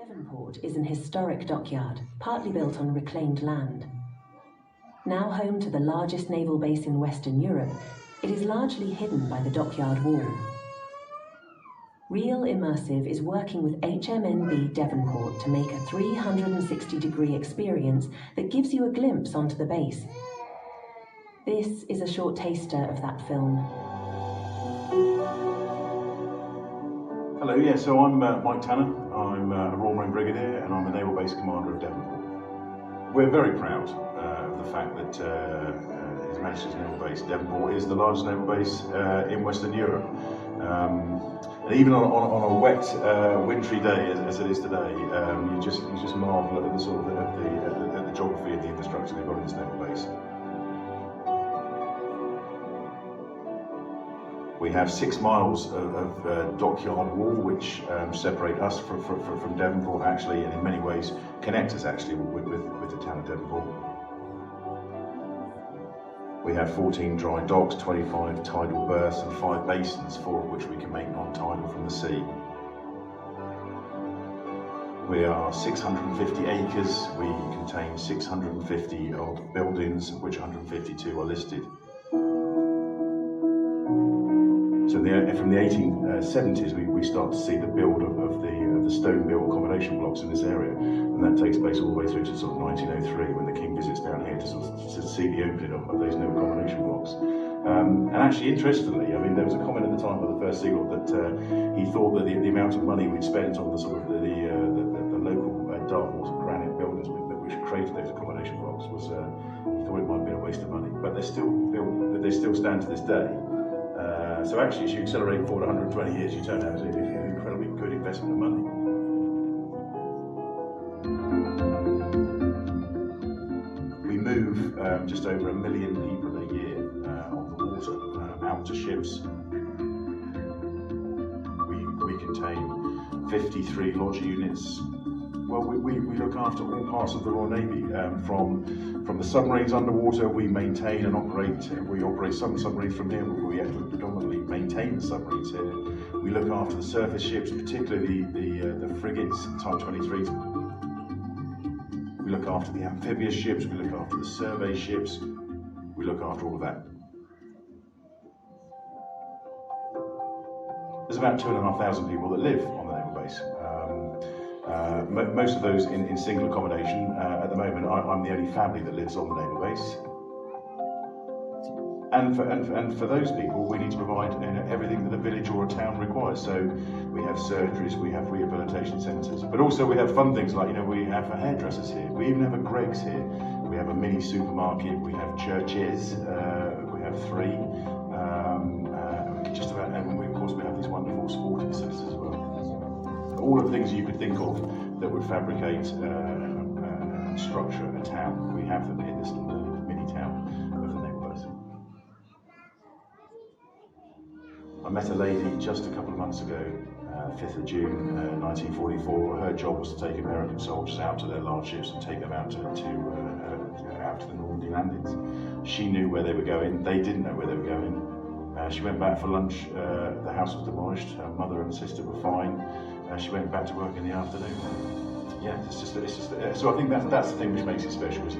Devonport is an historic dockyard, partly built on reclaimed land. Now home to the largest naval base in Western Europe, it is largely hidden by the dockyard wall. Real Immersive is working with HMNB Devonport to make a 360-degree experience that gives you a glimpse onto the base. This is a short taster of that film. Hello, so I'm Mike Tanner. I'm a Royal Marine Brigadier and I'm the Naval Base Commander of Devonport. We're very proud of the fact that His Majesty's Naval Base Devonport is the largest naval base in Western Europe. And even on a wet, wintry day as it is today, you just marvel at the sort of the geography and the infrastructure they've got in this naval base. We have 6 miles of dockyard wall which separate us from Devonport actually, and in many ways connect us actually with the town of Devonport. We have 14 dry docks, 25 tidal berths and 5 basins, 4 of which we can make non-tidal from the sea. We are 650 acres, we contain 650 odd buildings, of which 152 are listed. So from the 1870s, we start to see the build of the stone-built accommodation blocks in this area, and that takes place all the way through to sort of 1903, when the King visits down here to see the opening of those new accommodation blocks. And actually, interestingly, I mean, there was a comment at the time by the first Sea Lord that he thought that the amount of money we'd spent on the sort of the local Dartmoor granite buildings which created those accommodation blocks was he thought it might have been a waste of money, but they're still built. They still stand to this day. So actually, as you accelerate forward 120 years, you turn out to be an incredibly good investment of money. We move just over 1 million people a year on the water out to ships. We contain 53 lodge units. Well, we look after all parts of the Royal Navy, from the submarines underwater. We maintain and operate. We operate some submarines from here, but we actually predominantly maintain the submarines here. We look after the surface ships, particularly the frigates, Type 23s. We look after the amphibious ships. We look after the survey ships. We look after all of that. There's about 2,500 people that live on the naval base. Most of those in single accommodation. At the moment, I'm the only family that lives on the naval base. And for those people, we need to provide everything that a village or a town requires. So we have surgeries, we have rehabilitation centres, but also we have fun things like, we have hairdressers here. We even have a Greggs here. We have a mini supermarket. We have churches. We have 3. Just about, and of course we have these wonderful sporting facilities as well. All of the things you could think of that would fabricate and structure a town, we have them in this little mini town of the naval base. I met a lady just a couple of months ago, 5th of June 1944. Her job was to take American soldiers out to their large ships and take them out to the Normandy landings. She knew where they were going, they didn't know where they were going. She went back for lunch, the house was demolished, her mother and sister were fine. She went back to work in the afternoon. Yeah, it's just so I think that's the thing which makes it special, is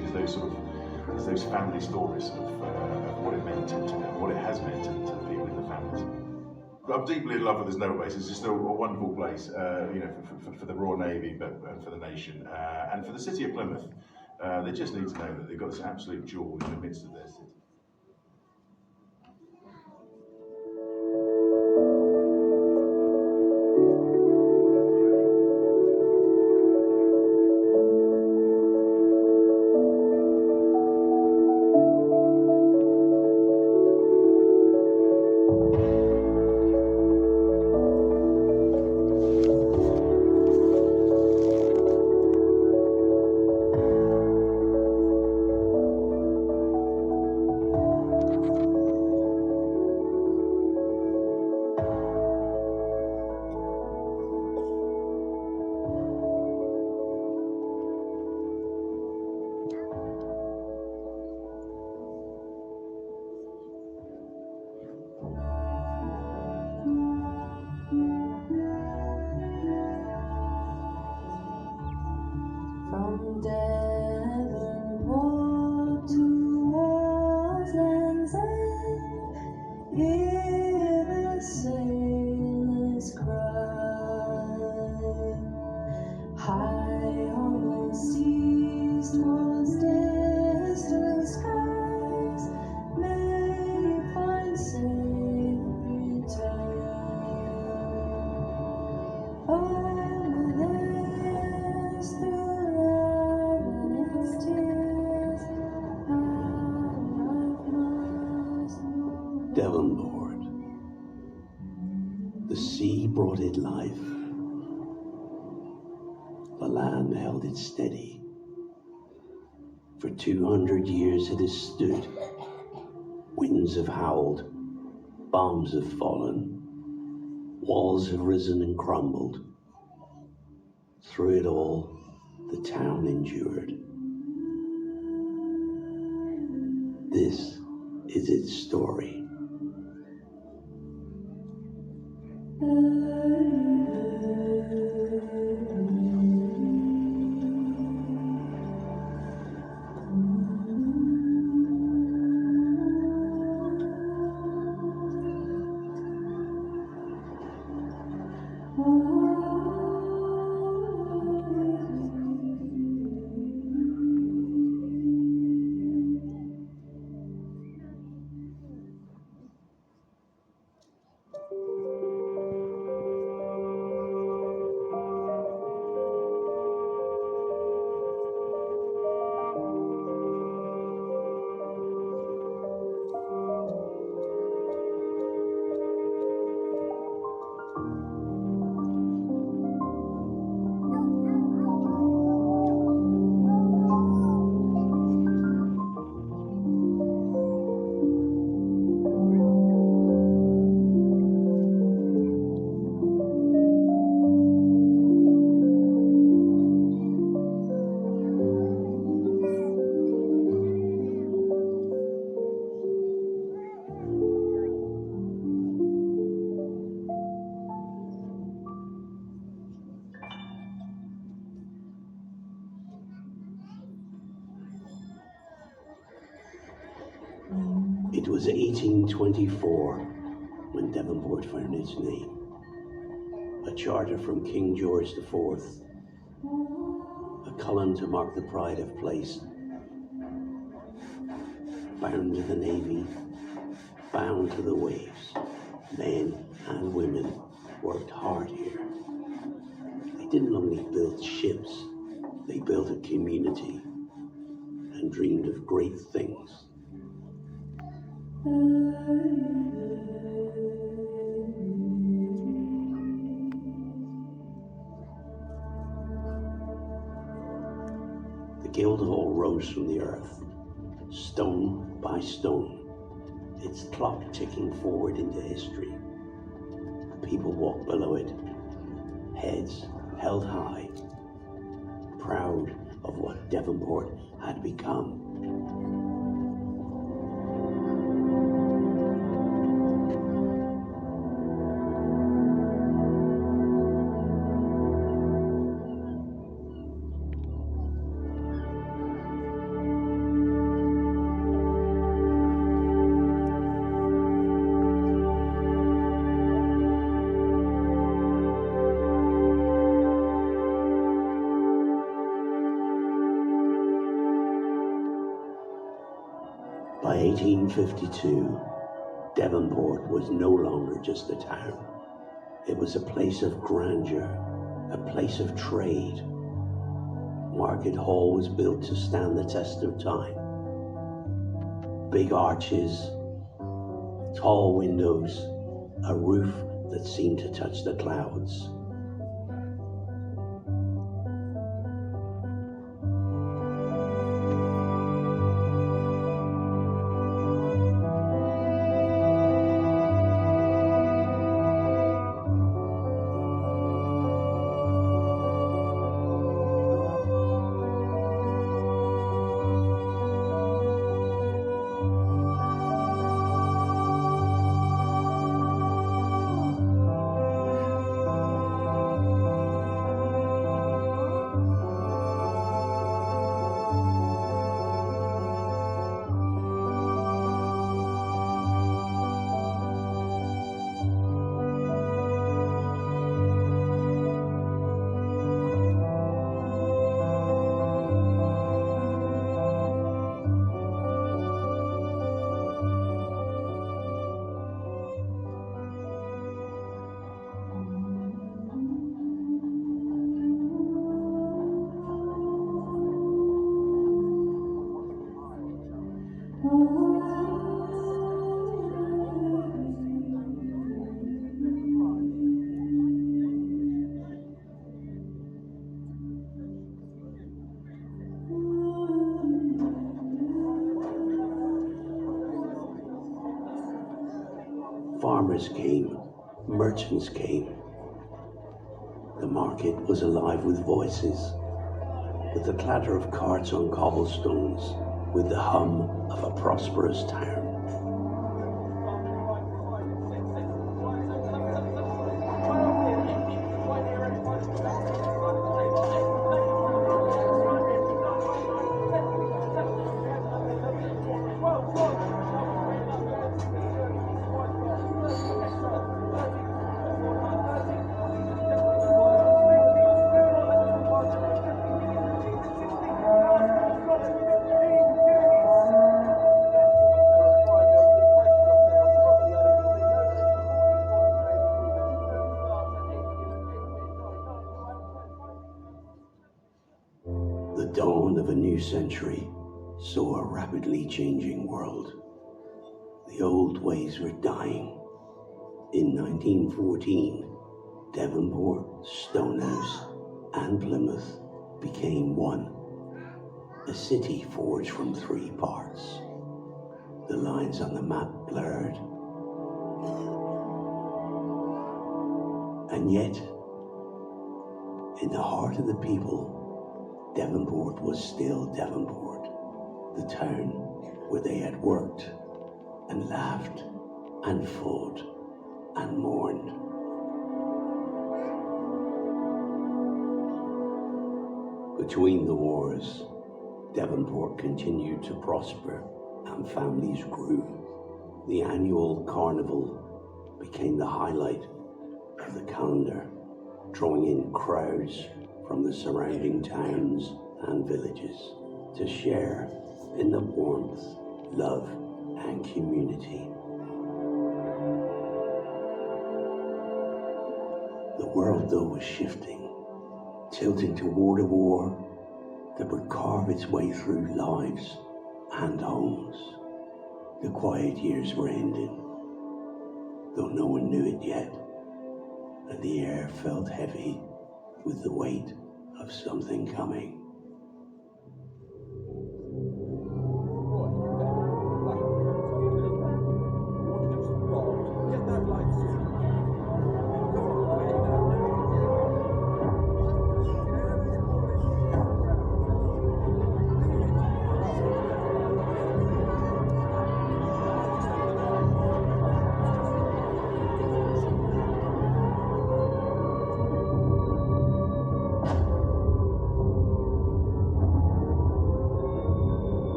those family stories of what it meant to what it has meant to the people in the families. I'm deeply in love with this naval base. It's just a wonderful place, for the Royal Navy, but for the nation, and for the city of Plymouth. They just need to know that they've got this absolute jewel in the midst of their city. sea brought it life. The land held it steady. For 200 years it has stood. Winds have howled, bombs have fallen, walls have risen and crumbled. Through it all, the town endured. This is its story. It was 1824 when Devonport found its name. A charter from King George IV, a column to mark the pride of place, bound to the navy, bound to the waves. Men and women worked hard here. They didn't only build ships, they built a community and dreamed of great things. The Guildhall rose from the earth, stone by stone, its clock ticking forward into history. People walked below it, heads held high, proud of what Devonport had become. By 1852, Devonport was no longer just a town. It was a place of grandeur, a place of trade. Market Hall was built to stand the test of time. Big arches, tall windows, a roof that seemed to touch the clouds. tourists came, merchants came. The market was alive with voices, with the clatter of carts on cobblestones, with the hum of a prosperous town. The dawn of a new century saw a rapidly changing world. The old ways were dying. In 1914, Devonport, Stonehouse, and Plymouth became one. A city forged from three parts. The lines on the map blurred. And yet, in the heart of the people, Devonport was still Devonport, the town where they had worked and laughed and fought and mourned. Between the wars, Devonport continued to prosper and families grew. The annual carnival became the highlight of the calendar, drawing in crowds from the surrounding towns and villages to share in the warmth, love, and community. The world, though, was shifting, tilting toward a war that would carve its way through lives and homes. The quiet years were ending, though no one knew it yet, and the air felt heavy with the weight of something coming.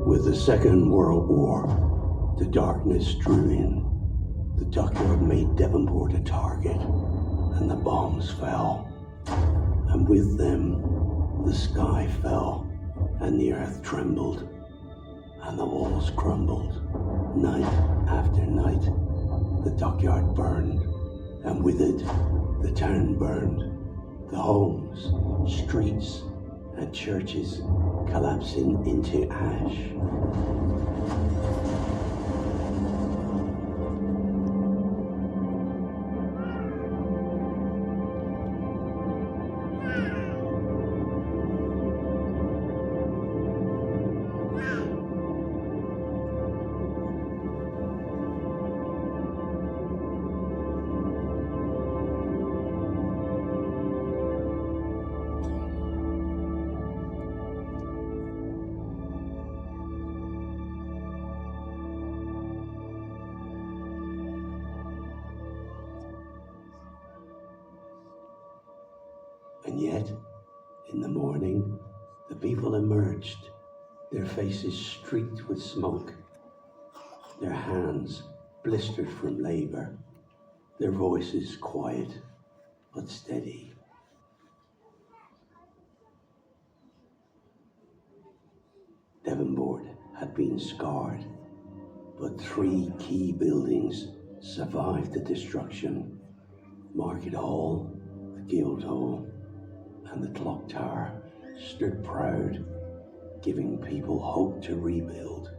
With the Second World War, the darkness drew in. The dockyard made Devonport a target, and the bombs fell. And with them, the sky fell, and the earth trembled, and the walls crumbled. Night after night, the dockyard burned, and with it, the town burned. The homes, streets, and churches collapsing into ash. And yet, in the morning, the people emerged, their faces streaked with smoke, their hands blistered from labor, their voices quiet but steady. Devonport had been scarred, but three key buildings survived the destruction: Market Hall, the Guildhall, and the clock tower stood proud, giving people hope to rebuild.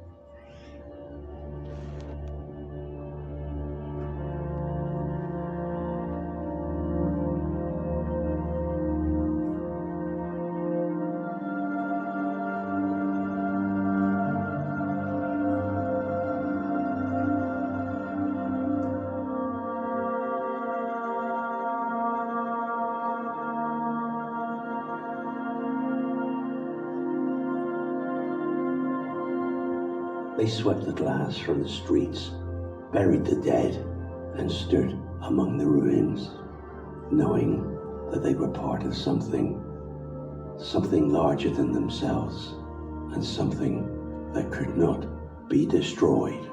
They swept the glass from the streets, buried the dead, and stood among the ruins, knowing that they were part of something larger than themselves, and something that could not be destroyed.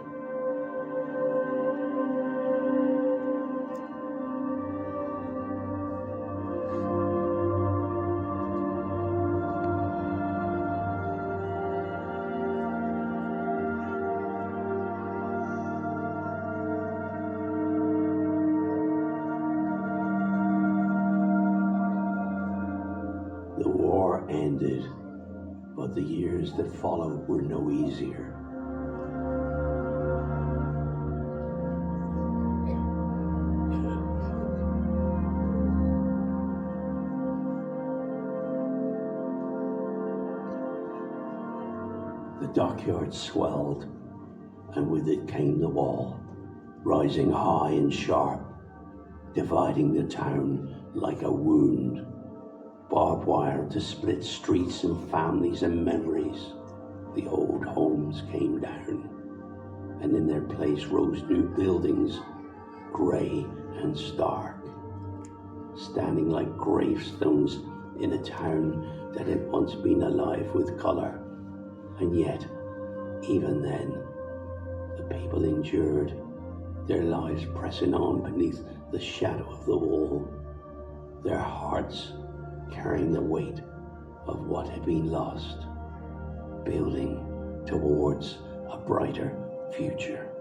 The war ended, but the years that followed were no easier. The dockyard swelled, and with it came the wall, rising high and sharp, dividing the town like a wound. Barbed wire to split streets and families and memories. The old homes came down, and in their place rose new buildings, grey and stark, standing like gravestones in a town that had once been alive with colour. And yet, even then, the people endured, their lives pressing on beneath the shadow of the wall, their hearts carrying the weight of what had been lost, building towards a brighter future.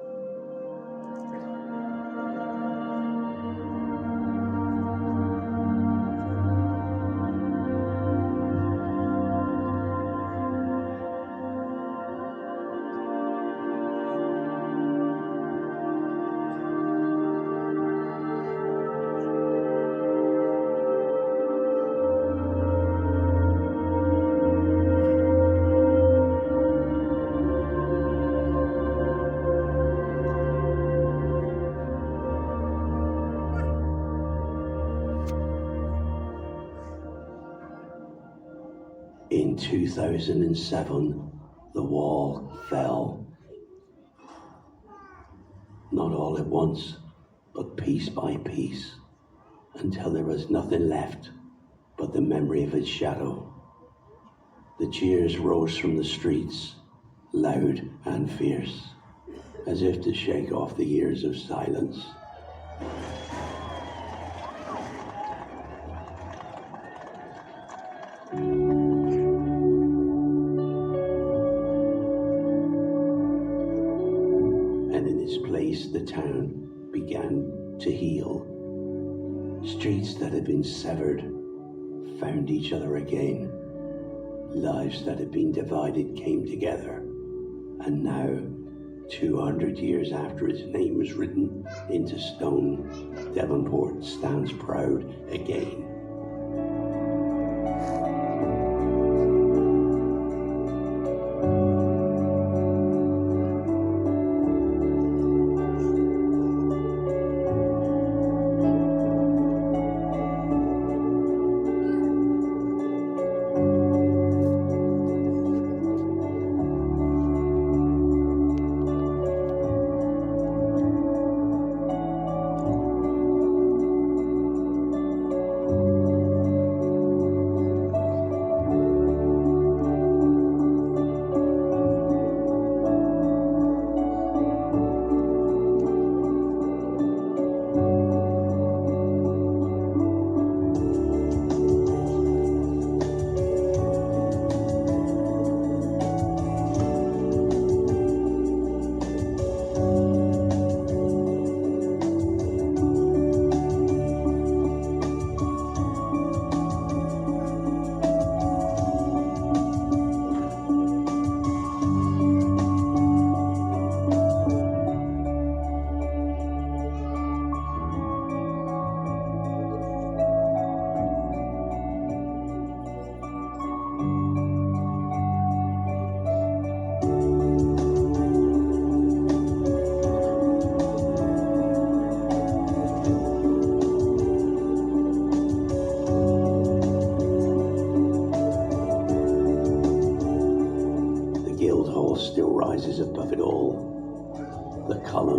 In 2007, the wall fell. Not all at once, but piece by piece, until there was nothing left but the memory of its shadow. The cheers rose from the streets, loud and fierce, as if to shake off the years of silence. The town began to heal. Streets that had been severed found each other again. Lives that had been divided came together. And now, 200 years after its name was written into stone, Devonport stands proud again.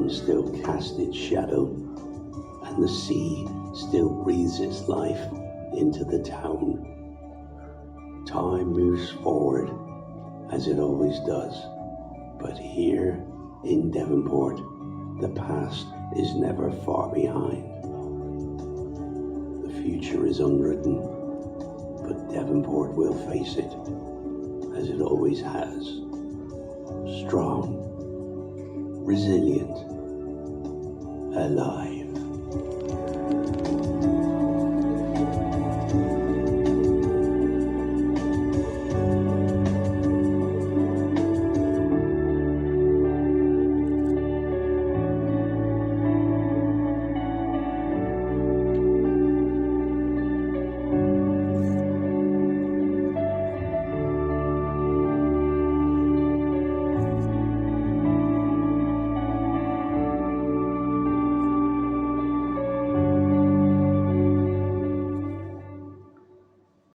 sun still casts its shadow, and the sea still breathes its life into the town. Time moves forward, as it always does, but here in Devonport, the past is never far behind. The future is unwritten, but Devonport will face it, as it always has. Strong, resilient, alive.